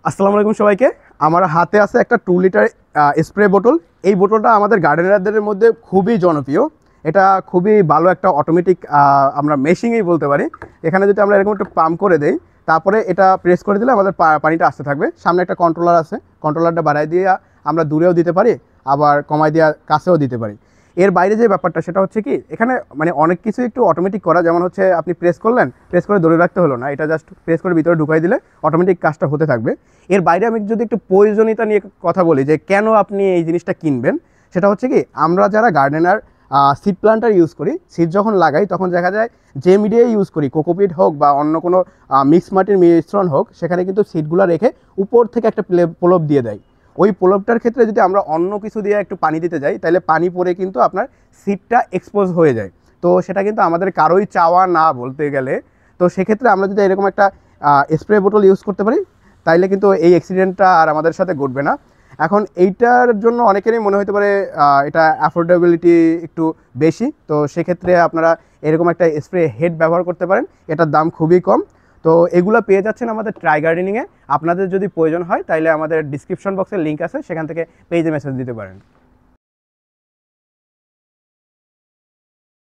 আসসালামু আলাইকুম সবাইকে। আমার হাতে আছে একটা 2 লিটার স্প্রে বোতল। এই বোতলটা আমাদের গার্ডেনারদের মধ্যে খুবই জনপ্রিয়। এটা খুবই ভালো একটা অটোমেটিক আমরা মেশিনই বলতে পারি। এখানে যদি আমরা এরকম একটা পাম্প করে দেই, তারপরে এটা প্রেস করে দিলে আমাদের পানিটা আসতে থাকবে। সামনে একটা কন্ট্রোলার আছে, কন্ট্রোলারটা বাড়ায় দিয়ে আমরা দূরেও দিতে পারি, আবার কমায় দিয়ে কাছেও দিতে পারি। এর বাইরে যে ব্যাপারটা সেটা হচ্ছে কি, এখানে মানে অনেক কিছু একটু অটোমেটিক করা, যেমন হচ্ছে আপনি প্রেস করলেন, প্রেস করে ধরে রাখতে হলো না, এটা জাস্ট প্রেস করে ভিতরে ঢুকাই দিলে অটোমেটিক কাজটা হতে থাকবে। এর বাইরে আমি যদি একটু প্রয়োজনীয়তা নিয়ে কথা বলি যে কেন আপনি এই জিনিসটা কিনবেন, সেটা হচ্ছে কি, আমরা যারা গার্ডেনার সিড প্লান্টার ইউজ করি, সিড যখন লাগাই তখন দেখা যায় যে মিডিয়াই ইউজ করি, কোকোপিট হোক বা অন্য কোনো মিক্স মাটির মিশ্রণ হোক, সেখানে কিন্তু সিডগুলো রেখে উপর থেকে একটা প্রলেপ দিয়ে দেয়। ওই প্রলেপটার ক্ষেত্রে যদি আমরা অন্য কিছু দিয়ে একটু পানি দিতে যাই, তাহলে পানি পড়ে কিন্তু আপনার সিডটা এক্সপোজ হয়ে যায়। তো সেটা কিন্তু আমাদের কারোই চাওয়া না বলতে গেলে। তো সেক্ষেত্রে আমরা যদি এরকম একটা স্প্রে বোতল ইউজ করতে পারি, তাইলে কিন্তু এই অ্যাক্সিডেন্টটা আর আমাদের সাথে ঘটবে না। এখন এইটার জন্য অনেকেরই মনে হতে পারে এটা অ্যাফোর্ডেবিলিটি একটু বেশি, তো সেক্ষেত্রে আপনারা এরকম একটা স্প্রে হেড ব্যবহার করতে পারেন। এটার দাম খুবই কম। তো এগুলো পেয়ে যাচ্ছেন আমাদের ট্রাই গার্ডেনিংয়ে। আপনাদের যদি প্রয়োজন হয় তাইলে আমাদের ডিসক্রিপশন বক্সের লিঙ্ক আছে, সেখান থেকে পেজে মেসেজ দিতে পারেন।